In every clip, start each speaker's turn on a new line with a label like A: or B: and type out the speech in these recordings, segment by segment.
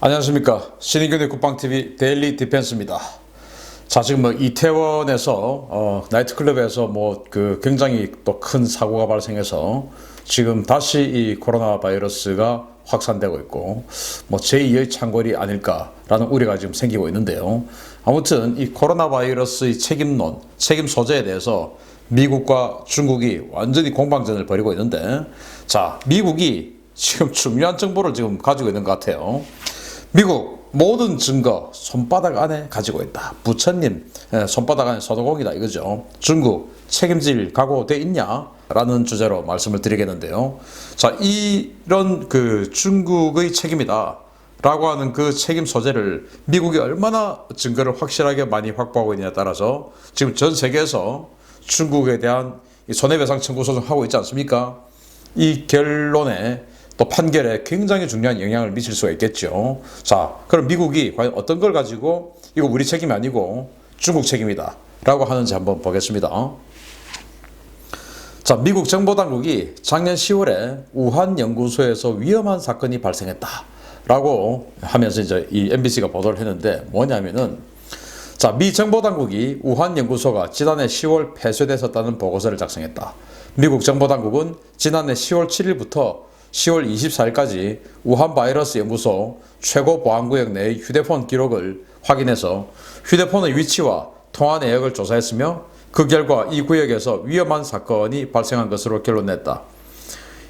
A: 안녕하십니까. 신인균의 국방TV 데일리 디펜스입니다. 자, 지금 이태원에서 나이트클럽에서 굉장히 또 큰 사고가 발생해서 지금 다시 이 코로나 바이러스가 확산되고 있고 제2의 창궐이 아닐까라는 우려가 지금 생기고 있는데요. 아무튼 이 코로나 바이러스의 책임론, 책임 소재에 대해서 미국과 중국이 완전히 공방전을 벌이고 있는데, 자, 미국이 지금 중요한 정보를 지금 가지고 있는 것 같아요. 미국 모든 증거 손바닥 안에 가지고 있다. 부처님 손바닥 안에 손오공이다 이거죠. 중국 책임질 각오 돼 있냐? 라는 주제로 말씀을 드리겠는데요. 자, 이런 중국의 책임이다 라고 하는 그 책임 소재를 미국이 얼마나 증거를 확실하게 많이 확보하고 있느냐에 따라서 지금 전 세계에서 중국에 대한 손해배상 청구 소송하고 있지 않습니까? 이 결론에 또 판결에 굉장히 중요한 영향을 미칠 수가 있겠죠. 자, 그럼 미국이 과연 어떤 걸 가지고 이거 우리 책임이 아니고 중국 책임이다 라고 하는지 한번 보겠습니다. 자, 미국 정보당국이 작년 10월에 우한 연구소에서 위험한 사건이 발생했다 라고 하면서 이제 이 MBC가 보도를 했는데, 뭐냐면은, 자, 미 정보당국이 우한 연구소가 지난해 10월 폐쇄됐었다는 보고서를 작성했다. 미국 정보당국은 지난해 10월 7일부터 10월 24일까지 우한 바이러스 연구소 최고 보안구역 내의 휴대폰 기록을 확인해서 휴대폰의 위치와 통화 내역을 조사했으며, 그 결과 이 구역에서 위험한 사건이 발생한 것으로 결론냈다.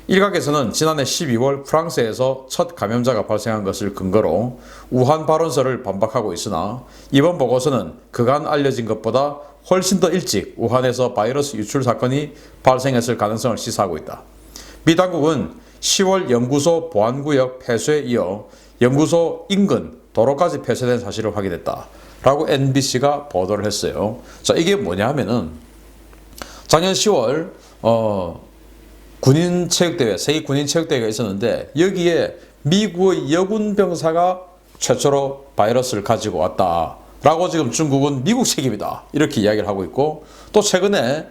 A: 일각에서는 지난해 12월 프랑스에서 첫 감염자가 발생한 것을 근거로 우한 발원설을 반박하고 있으나, 이번 보고서는 그간 알려진 것보다 훨씬 더 일찍 우한에서 바이러스 유출 사건이 발생했을 가능성을 시사하고 있다. 미 당국은 10월 연구소 보안구역 폐쇄에 이어 연구소 인근 도로까지 폐쇄된 사실을 확인했다 라고 NBC가 보도를 했어요. 자, 이게 뭐냐 하면은, 작년 10월 군인체육대회, 세계 군인체육대회가 있었는데, 여기에 미국의 여군 병사가 최초로 바이러스를 가지고 왔다 라고 지금 중국은 미국 책임이다 이렇게 이야기를 하고 있고, 또 최근에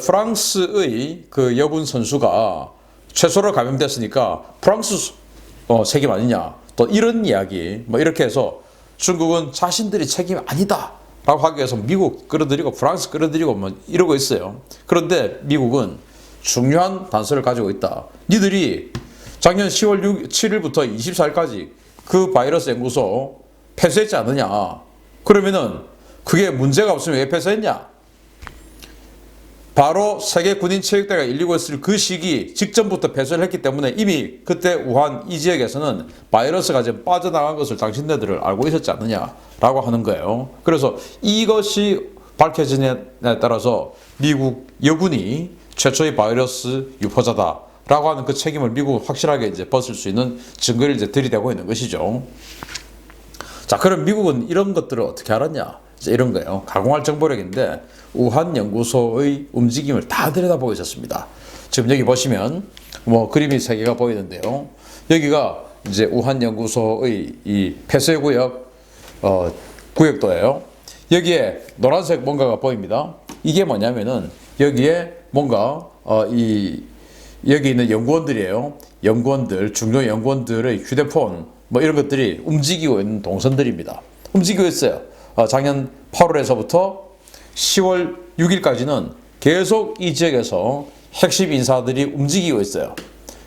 A: 프랑스의 그 여군 선수가 최초로 감염됐으니까 프랑스 책임 아니냐, 또 이런 이야기 이렇게 해서 중국은 자신들이 책임이 아니다 라고 하기 위해서 미국 끌어들이고 프랑스 끌어들이고 이러고 있어요. 그런데 미국은 중요한 단서를 가지고 있다. 니들이 작년 10월 7일부터 24일까지 그 바이러스 연구소 폐쇄했지 않느냐? 그러면은 그게 문제가 없으면 왜 폐쇄했냐? 바로 세계 군인 체육대회가 열리고 있을 그 시기 직전부터 폐쇄를 했기 때문에 이미 그때 우한 이 지역에서는 바이러스가 지금 빠져나간 것을 당신네들을 알고 있었지 않느냐라고 하는 거예요. 그래서 이것이 밝혀지냐에 따라서 미국 여군이 최초의 바이러스 유포자다라고 하는 그 책임을 미국은 확실하게 이제 벗을 수 있는 증거를 이제 들이대고 있는 것이죠. 자, 그럼 미국은 이런 것들을 어떻게 알았냐? 이제 이런 거예요. 가공할 정보력인데, 우한 연구소의 움직임을 다 들여다보고 있었습니다. 지금 여기 보시면 그림이 3개가 보이는데요. 여기가 이제 우한 연구소의 이 폐쇄 구역 구역도예요. 여기에 노란색 뭔가가 보입니다. 이게 뭐냐면은 여기에 뭔가 여기 있는 연구원들이에요. 연구원들, 중요 연구원들의 휴대폰 이런 것들이 움직이고 있는 동선들입니다. 움직이고 있어요. 작년 8월에서부터 10월 6일까지는 계속 이 지역에서 핵심 인사들이 움직이고 있어요.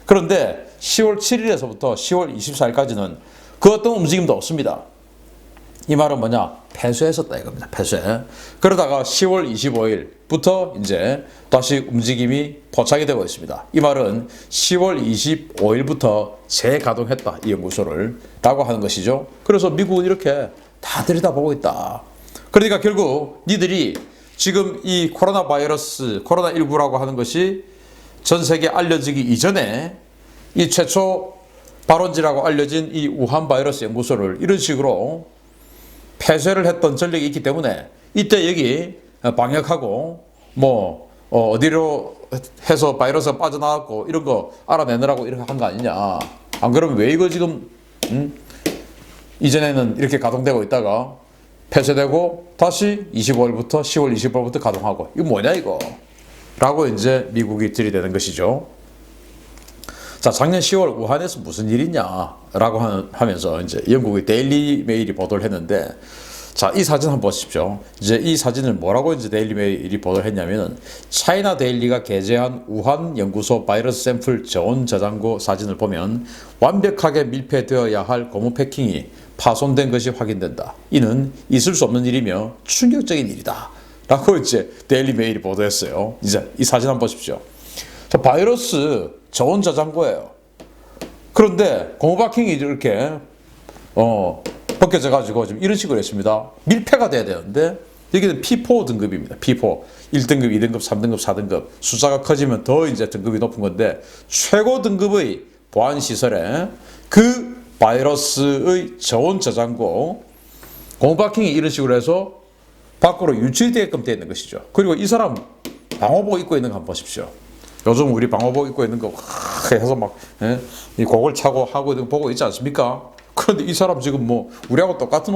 A: 그런데 10월 7일에서부터 10월 24일까지는 그 어떤 움직임도 없습니다. 이 말은 뭐냐? 폐쇄했었다 이겁니다. 폐쇄. 그러다가 10월 25일부터 이제 다시 움직임이 포착이 되고 있습니다. 이 말은 10월 25일부터 재가동했다, 이 연구소를 라고 하는 것이죠. 그래서 미국은 이렇게 다 들여다보고 있다. 그러니까 결국 니들이 지금 이 코로나 바이러스, 코로나19라고 하는 것이 전 세계에 알려지기 이전에 이 최초 발원지라고 알려진 이 우한 바이러스 연구소를 이런 식으로 폐쇄를 했던 전력이 있기 때문에 이때 여기 방역하고 어디로 해서 바이러스가 빠져나왔고 이런 거 알아내느라고 이렇게 한 거 아니냐. 안 그러면 왜 이거 지금 이전에는 이렇게 가동되고 있다가 폐쇄되고 다시 25일부터 10월 25일부터 가동하고 이거 뭐냐 이거 라고 이제 미국이 들이대는 것이죠. 자, 작년 10월 우한에서 무슨 일이 있냐라고 하면서 이제 영국의 데일리 메일이 보도를 했는데, 자, 이 사진 한번 보십시오. 이제 이 사진을 뭐라고 이제 데일리 메일이 보도를 했냐면은, 차이나 데일리가 게재한 우한 연구소 바이러스 샘플 저온 저장고 사진을 보면 완벽하게 밀폐되어야 할 고무 패킹이 파손된 것이 확인된다. 이는 있을 수 없는 일이며 충격적인 일이다. 라고 이제 데일리 메일이 보도했어요. 이제 이 사진 한번 보십시오. 자, 바이러스 저온 저장고예요. 그런데 고무 패킹이 이렇게 벗겨져 가지고 지금 이런 식으로 했습니다. 밀폐가 돼야 되는데 여기는 P4 등급입니다. P4. 1등급, 2등급, 3등급, 4등급. 숫자가 커지면 더 이제 등급이 높은 건데, 최고 등급의 보안 시설에 그 바이러스의 저온 저장고 고무 패킹이 이런 식으로 해서 밖으로 유출되게끔 되어 있는 것이죠. 그리고 이 사람 방호복 입고 있는 거 한번 보십시오. 요즘 우리 방호복 입고 있는 거 해서 막 이 곡을 차고 하고 있는 거 보고 있지 않습니까? 그런데 이 사람 지금 뭐 우리하고 똑같은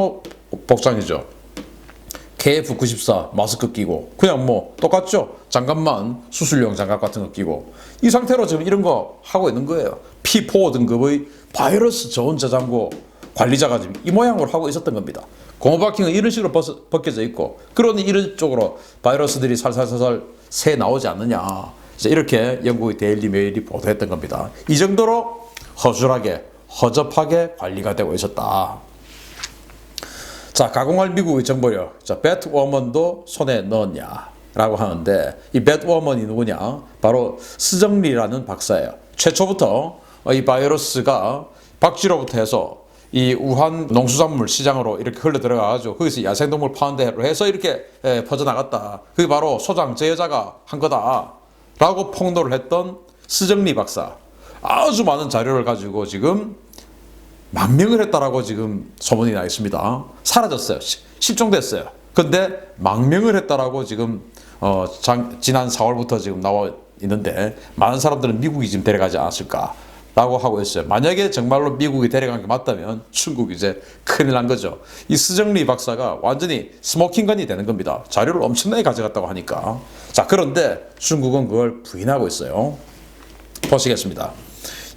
A: 복장이죠. KF94 마스크 끼고 그냥 뭐 똑같죠. 장갑만 수술용 장갑 같은 거 끼고 이 상태로 지금 이런 거 하고 있는 거예요. P4 등급의 바이러스 저온 저장고 관리자가 지금 이 모양으로 하고 있었던 겁니다. 고무 패킹은 이런 식으로 벗겨져 있고, 그러니 이런 쪽으로 바이러스들이 살살살살 새 나오지 않느냐. 이렇게 영국의 데일리 메일이 보도했던 겁니다. 이 정도로 허술하게 허접하게 관리가 되고 있었다. 자, 가공할 미국의 정보력. 자, 배트워먼도 손에 넣었냐 라고 하는데, 이 배트워먼이 누구냐? 바로 스정리라는 박사예요. 최초부터 이 바이러스가 박쥐로부터 해서 이 우한 농수산물 시장으로 이렇게 흘러 들어가가지고 거기서 야생동물 파는데로 해서 이렇게 퍼져나갔다. 그게 바로 소장 저 여자가 한 거다 라고 폭로를 했던 스정리 박사. 아주 많은 자료를 가지고 지금 망명을 했다라고 지금 소문이 나 있습니다. 사라졌어요. 실종됐어요. 근데 망명을 했다라고 지금 지난 4월부터 지금 나와 있는데, 많은 사람들은 미국이 지금 데려가지 않았을까라고 하고 있어요. 만약에 정말로 미국이 데려간 게 맞다면 중국이 이제 큰일 난 거죠. 이 스정리 박사가 완전히 스모킹건이 되는 겁니다. 자료를 엄청나게 가져갔다고 하니까. 자, 그런데 중국은 그걸 부인하고 있어요. 보시겠습니다.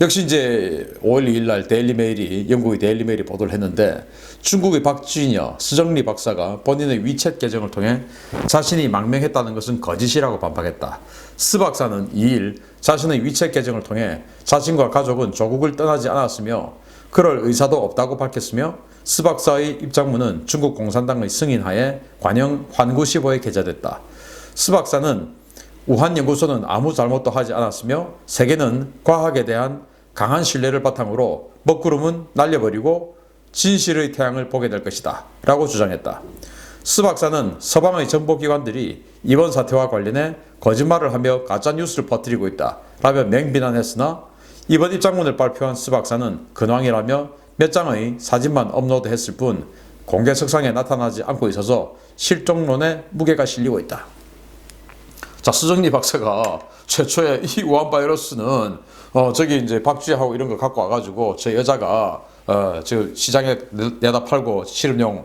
A: 역시 이제 5월 2일 날 데일리 메일이, 영국의 데일리 메일이 보도를 했는데, 중국의 박쥐녀 스정리 박사가 본인의 위챗 계정을 통해 자신이 망명했다는 것은 거짓이라고 반박했다. 스 박사는 2일 자신의 위챗 계정을 통해 자신과 가족은 조국을 떠나지 않았으며 그럴 의사도 없다고 밝혔으며, 스 박사의 입장문은 중국 공산당의 승인하에 관영 환구시보에 게재됐다. 스 박사는 우한 연구소는 아무 잘못도 하지 않았으며 세계는 과학에 대한 강한 신뢰를 바탕으로 먹구름은 날려버리고 진실의 태양을 보게 될 것이다 라고 주장했다. 스 박사는 서방의 정보기관들이 이번 사태와 관련해 거짓말을 하며 가짜뉴스를 퍼뜨리고 있다 라며 맹비난했으나, 이번 입장문을 발표한 스 박사는 근황이라며 몇 장의 사진만 업로드했을 뿐 공개석상에 나타나지 않고 있어서 실종론에 무게가 실리고 있다. 자, 스정리 박사가 최초에 이 우한 바이러스는 저기 이제 박쥐하고 이런 거 갖고 와가지고 저 여자가 저 시장에 내다 팔고, 실험용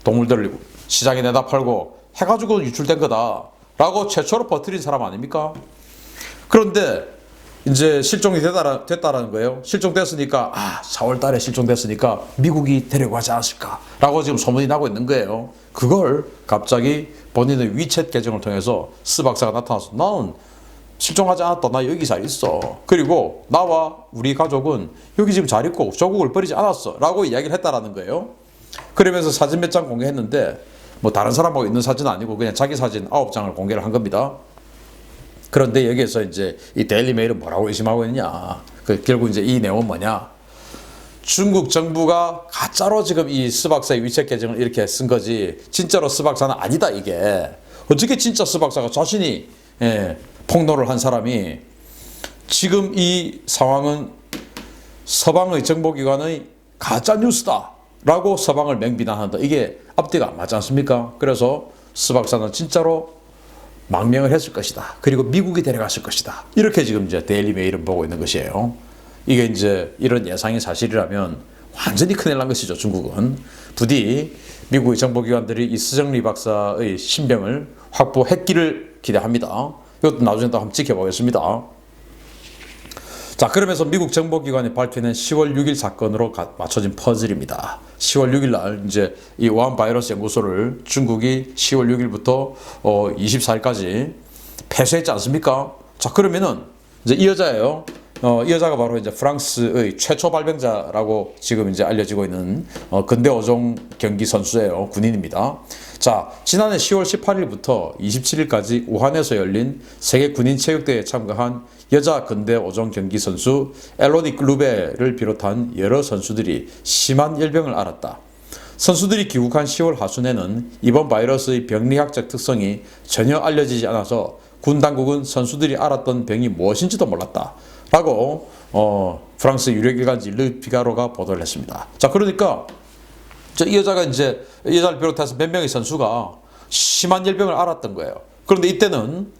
A: 동물들을 시장에 내다 팔고 해가지고 유출된 거다라고 최초로 퍼뜨린 사람 아닙니까? 그런데 이제 실종이 됐다라는 거예요. 실종됐으니까 4월 달에 실종됐으니까 미국이 데려가지 않았을까라고 지금 소문이 나고 있는 거예요. 그걸 갑자기 본인의 위챗 계정을 통해서 스 박사가 나타나서, 나는 실종하지 않았다. 나 여기 잘 있어. 그리고 나와 우리 가족은 여기 지금 잘 있고 조국을 버리지 않았어 라고 이야기를 했다라는 거예요. 그러면서 사진 몇 장 공개했는데, 뭐 다른 사람하고 있는 사진은 아니고 그냥 자기 사진 9장을 공개를 한 겁니다. 그런데 여기에서 이제 이 데일리 메일은 뭐라고 의심하고 있냐. 결국 이제 이 내용은 뭐냐. 중국 정부가 가짜로 지금 이 스 박사의 위챗 계정을 이렇게 쓴 거지, 진짜로 스 박사는 아니다 이게. 어떻게 진짜 스 박사가 자신이 폭로를 한 사람이 지금 이 상황은 서방의 정보기관의 가짜뉴스다 라고 서방을 맹비난한다. 이게 앞뒤가 안 맞지 않습니까? 그래서 스 박사는 진짜로 망명을 했을 것이다. 그리고 미국이 데려갔을 것이다. 이렇게 지금 이제 데일리 메일은 보고 있는 것이에요. 이게 이제 이런 예상이 사실이라면 완전히 큰일 난 것이죠. 중국은 부디 미국의 정보기관들이 이 스정리 박사의 신병을 확보했기를 기대합니다. 이것도 나중에 또 한번 지켜보겠습니다. 자, 그러면서 미국 정보기관이 밝혀낸 10월 6일 사건으로 맞춰진 퍼즐입니다. 10월 6일 날 이제 이 우한 바이러스 연구소를 중국이 10월 6일부터 24일까지 폐쇄했지 않습니까? 자, 그러면은 이제 이 여자예요. 이 여자가 바로 이제 프랑스의 최초 발병자라고 지금 이제 알려지고 있는 근대 어종 경기 선수예요. 군인입니다. 자, 지난해 10월 18일부터 27일까지 우한에서 열린 세계 군인 체육대회에 참가한 여자 근대 어종 경기 선수 엘로디 루베를 비롯한 여러 선수들이 심한 열병을 앓았다. 선수들이 귀국한 10월 하순에는 이번 바이러스의 병리학적 특성이 전혀 알려지지 않아서 군 당국은 선수들이 앓았던 병이 무엇인지도 몰랐다. 라고 프랑스 유력일간지 르 피가로가 보도를 했습니다. 자, 그러니까 이 여자가 이제 이 여자를 비롯해서 몇 명의 선수가 심한 열병을 앓았던 거예요. 그런데 이때는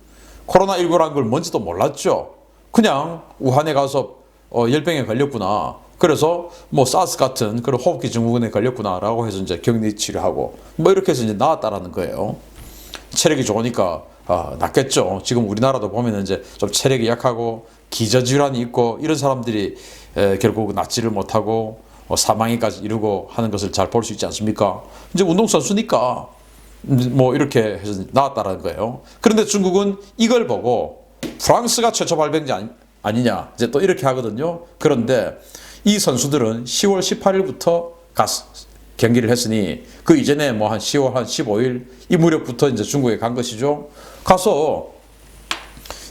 A: 코로나19라는 걸 뭔지도 몰랐죠. 그냥 우한에 가서 열병에 걸렸구나. 그래서 뭐 사스 같은 그런 호흡기 증후군에 걸렸구나라고 해서 이제 격리 치료하고 뭐 이렇게 해서 이제 나았다라는 거예요. 체력이 좋으니까 낫겠죠. 지금 우리나라도 보면은 이제 좀 체력이 약하고 기저질환이 있고 이런 사람들이 결국 낫지를 못하고 사망에까지 이르고 하는 것을 잘 볼 수 있지 않습니까? 이제 운동선수니까 뭐 이렇게 해서 나왔다라는 거예요. 그런데 중국은 이걸 보고 프랑스가 최초 발병자 아니냐 이제 또 이렇게 하거든요. 그런데 이 선수들은 10월 18일부터 경기를 했으니 그 이전에 뭐 한 10월 한 15일 이 무렵부터 이제 중국에 간 것이죠. 가서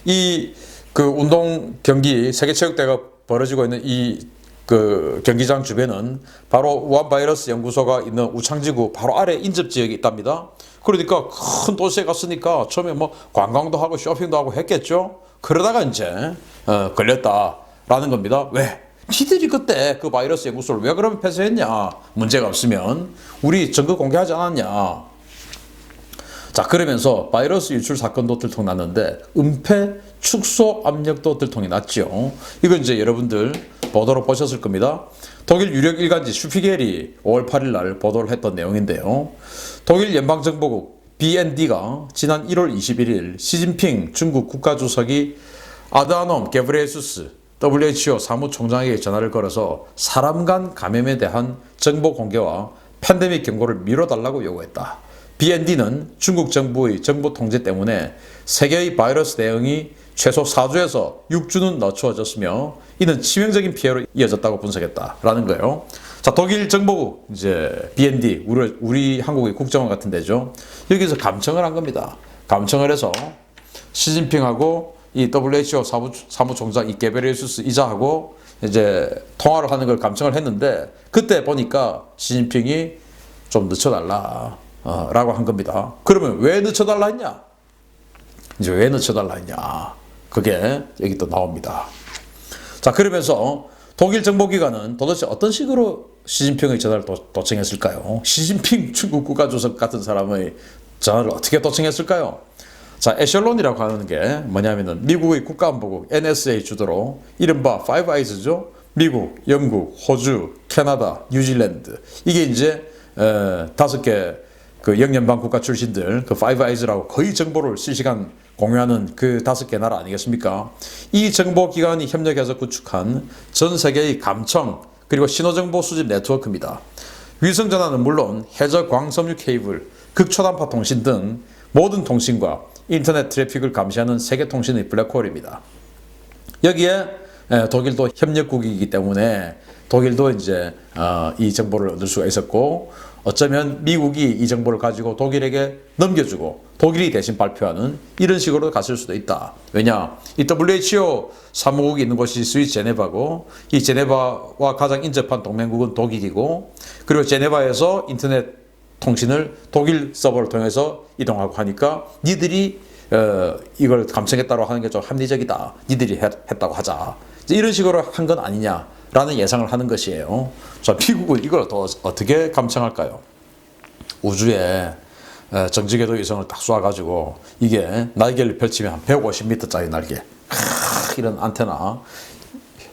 A: 이 그 운동 경기 세계체육대회가 벌어지고 있는 이 그 경기장 주변은 바로 우한 바이러스 연구소가 있는 우창지구 바로 아래 인접 지역이 있답니다. 그러니까 큰 도시에 갔으니까 처음에 뭐 관광도 하고 쇼핑도 하고 했겠죠. 그러다가 이제 걸렸다라는 겁니다. 왜? 니들이 그때 그 바이러스 연구소를 왜 그러면 폐쇄했냐? 문제가 없으면 우리 증거 공개하지 않았냐? 자, 그러면서 바이러스 유출 사건도 들통났는데 은폐 축소 압력도 들통이 났죠. 이건 이제 여러분들 보도로 보셨을 겁니다. 독일 유력 일간지 슈피겔이 5월 8일 날 보도를 했던 내용인데요. 독일 연방정보국 BND가 지난 1월 21일 시진핑 중국 국가주석이 아드하놈 게브리에수스 WHO 사무총장에게 전화를 걸어서 사람 간 감염에 대한 정보 공개와 팬데믹 경고를 미뤄달라고 요구했다. BND는 중국 정부의 정보 통제 때문에 세계의 바이러스 대응이 최소 4주에서 6주는 늦추어졌으며 이는 치명적인 피해로 이어졌다고 분석했다라는 거예요. 자, 독일 정보국 이제 BND 우리 한국의 국정원 같은 데죠. 여기서 감청을 한 겁니다. 감청을 해서 시진핑하고 이 WHO 사무총장 이 게베리에수스 이자하고 이제 통화를 하는 걸 감청을 했는데 그때 보니까 시진핑이 좀 늦춰달라 라고 한 겁니다. 그러면 왜 늦춰달라 했냐? 이제 왜 늦춰달라 했냐? 그게 여기 또 나옵니다. 자, 그러면서 독일 정보기관은 도대체 어떤 식으로 시진핑의 전화를 도청했을까요? 시진핑 중국 국가주석 같은 사람의 전화를 어떻게 도청했을까요? 자, 에셜론이라고 하는 게 뭐냐면은 미국의 국가안보국 NSA 주도로 이른바 파이브 아이즈죠. 미국, 영국, 호주, 캐나다, 뉴질랜드 이게 이제 5개 그 영연방 국가 출신들 그 파이브 아이즈라고 거의 정보를 실시간 공유하는 그 5개 나라 아니겠습니까? 이 정보기관이 협력해서 구축한 전 세계의 감청 그리고 신호정보 수집 네트워크입니다. 위성전화는 물론 해저 광섬유 케이블, 극초단파 통신 등 모든 통신과 인터넷 트래픽을 감시하는 세계 통신의 블랙홀입니다. 여기에 독일도 협력국이기 때문에 독일도 이제 이 정보를 얻을 수가 있었고 어쩌면 미국이 이 정보를 가지고 독일에게 넘겨주고 독일이 대신 발표하는 이런 식으로 갔을 수도 있다. 왜냐? 이 WHO 사무국이 있는 곳이 스위스 제네바고 이 제네바와 가장 인접한 동맹국은 독일이고 그리고 제네바에서 인터넷 통신을 독일 서버를 통해서 이동하고 하니까 니들이 이걸 감청했다고 하는 게 좀 합리적이다. 니들이 했다고 하자. 이런 식으로 한 건 아니냐라는 예상을 하는 것이에요. 자, 미국은 이걸 또 어떻게 감청할까요? 우주에 정지궤도 위성을 딱 쏴가지고 이게 날개를 펼치면 한 150m짜리 날개 이런 안테나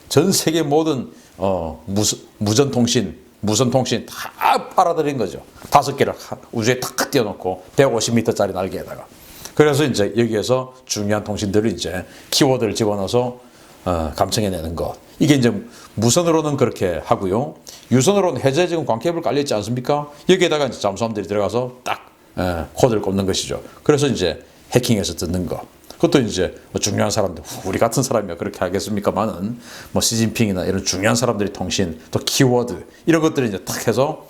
A: 전 세계 모든 무선통신 다 빨아들인 거죠. 5개를 우주에 탁 띄워놓고 150m짜리 날개에다가 그래서 이제 여기에서 중요한 통신들을 이제 키워드를 집어넣어서 감청해내는 것. 이게 이제 무선으로는 그렇게 하고요. 유선으로는 해저에 지금 광케이블 깔려있지 않습니까? 여기에다가 이제 잠수함들이 들어가서 딱 코드를 꼽는 것이죠. 그래서 이제 해킹해서 듣는 것. 그것도 이제 뭐 중요한 사람들, 우리 같은 사람이야 그렇게 하겠습니까만은 뭐 시진핑이나 이런 중요한 사람들이 통신, 또 키워드 이런 것들을 이제 탁 해서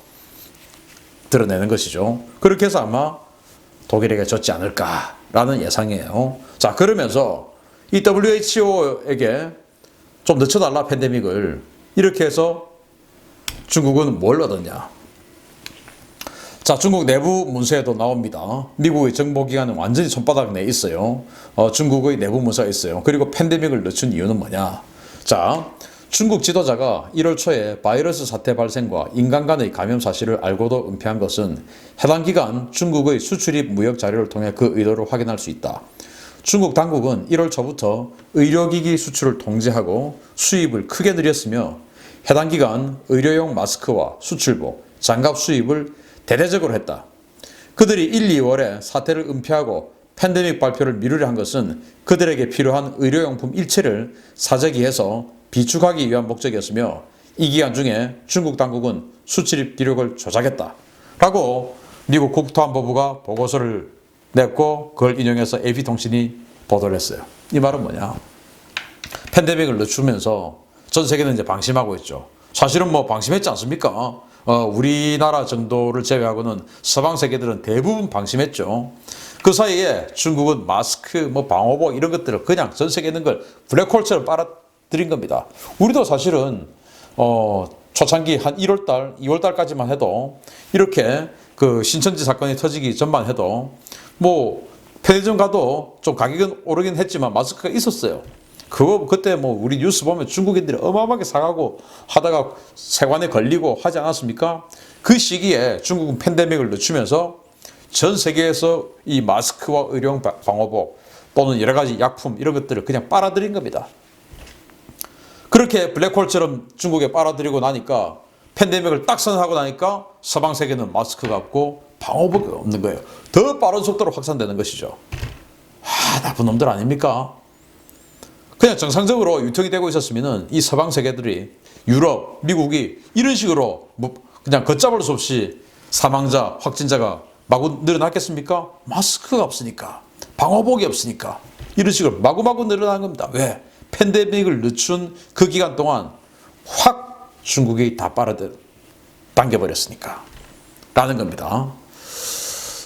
A: 드러내는 것이죠. 그렇게 해서 아마 독일에게 졌지 않을까라는 예상이에요. 자, 그러면서 이 WHO에게 좀 늦춰달라 팬데믹을 이렇게 해서 중국은 뭘 얻었냐. 자, 중국 내부 문서에도 나옵니다. 미국의 정보기관은 완전히 손바닥 내에 있어요. 중국의 내부 문서가 있어요. 그리고 팬데믹을 늦춘 이유는 뭐냐. 자, 중국 지도자가 1월 초에 바이러스 사태 발생과 인간 간의 감염 사실을 알고도 은폐한 것은 해당 기간 중국의 수출입 무역 자료를 통해 그 의도를 확인할 수 있다. 중국 당국은 1월 초부터 의료기기 수출을 통제하고 수입을 크게 늘렸으며 해당 기간 의료용 마스크와 수출복, 장갑 수입을 대대적으로 했다. 그들이 1, 2월에 사태를 은폐하고 팬데믹 발표를 미루려 한 것은 그들에게 필요한 의료용품 일체를 사재기해서 비축하기 위한 목적이었으며 이 기간 중에 중국 당국은 수출입 기록을 조작했다. 라고 미국 국토안보부가 보고서를 냈고 그걸 인용해서 AP통신이 보도를 했어요. 이 말은 뭐냐? 팬데믹을 늦추면서 전 세계는 이제 방심하고 있죠. 사실은 뭐 방심했지 않습니까? 우리나라 정도를 제외하고는 서방 세계들은 대부분 방심했죠. 그 사이에 중국은 마스크, 뭐 방호복 이런 것들을 그냥 전 세계에 있는 걸 블랙홀처럼 빨아들인 겁니다. 우리도 사실은 초창기 한 1월달, 2월달까지만 해도 이렇게 그 신천지 사건이 터지기 전만 해도 뭐 편의점 가도 좀 가격은 오르긴 했지만 마스크가 있었어요. 그때 뭐 우리 뉴스 보면 중국인들이 어마어마하게 사가고 하다가 세관에 걸리고 하지 않았습니까? 그 시기에 중국은 팬데믹을 늦추면서 전 세계에서 이 마스크와 의료용 방호복 또는 여러 가지 약품 이런 것들을 그냥 빨아들인 겁니다. 그렇게 블랙홀처럼 중국에 빨아들이고 나니까 팬데믹을 딱 선언하고 나니까 서방 세계는 마스크가 없고 방호복이 없는 거예요. 더 빠른 속도로 확산되는 것이죠. 나쁜 놈들 아닙니까? 그냥 정상적으로 유통이 되고 있었으면 이 서방 세계들이 유럽, 미국이 이런 식으로 뭐 그냥 걷잡을 수 없이 사망자, 확진자가 마구 늘어났겠습니까? 마스크가 없으니까, 방호복이 없으니까 이런 식으로 마구마구 늘어난 겁니다. 왜? 팬데믹을 늦춘 그 기간 동안 확 중국이 다 당겨버렸으니까 라는 겁니다.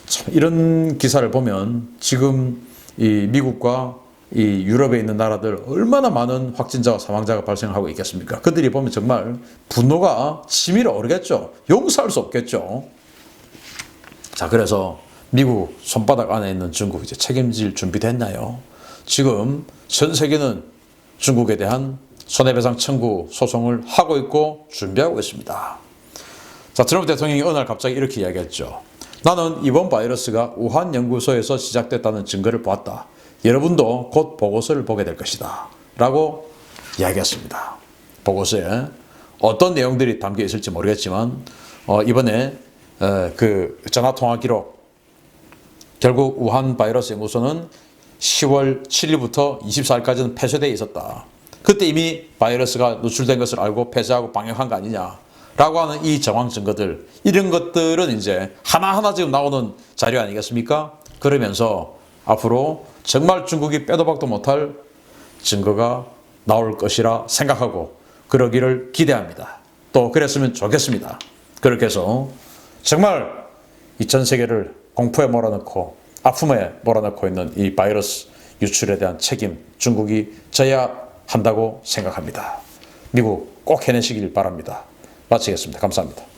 A: 참 이런 기사를 보면 지금 이 미국과 이 유럽에 있는 나라들 얼마나 많은 확진자와 사망자가 발생하고 있겠습니까? 그들이 보면 정말 분노가 치밀어 오르겠죠. 용서할 수 없겠죠. 자, 그래서 미국 손바닥 안에 있는 중국 이제 책임질 준비됐나요? 지금 전 세계는 중국에 대한 손해배상 청구 소송을 하고 있고 준비하고 있습니다. 자, 트럼프 대통령이 어느 날 갑자기 이렇게 이야기했죠. 나는 이번 바이러스가 우한 연구소에서 시작됐다는 증거를 보았다. 여러분도 곧 보고서를 보게 될 것이다. 라고 이야기했습니다. 보고서에 어떤 내용들이 담겨 있을지 모르겠지만 이번에 그 전화통화 기록 결국 우한 바이러스 연구소는 10월 7일부터 24일까지는 폐쇄되어 있었다. 그때 이미 바이러스가 노출된 것을 알고 폐쇄하고 방역한 거 아니냐. 라고 하는 이 정황 증거들, 이런 것들은 이제 하나하나 지금 나오는 자료 아니겠습니까? 그러면서 앞으로 정말 중국이 빼도 박도 못할 증거가 나올 것이라 생각하고 그러기를 기대합니다. 또 그랬으면 좋겠습니다. 그렇게 해서 정말 이 전 세계를 공포에 몰아넣고 아픔에 몰아넣고 있는 이 바이러스 유출에 대한 책임 중국이 져야 한다고 생각합니다. 미국 꼭 해내시길 바랍니다. 마치겠습니다. 감사합니다.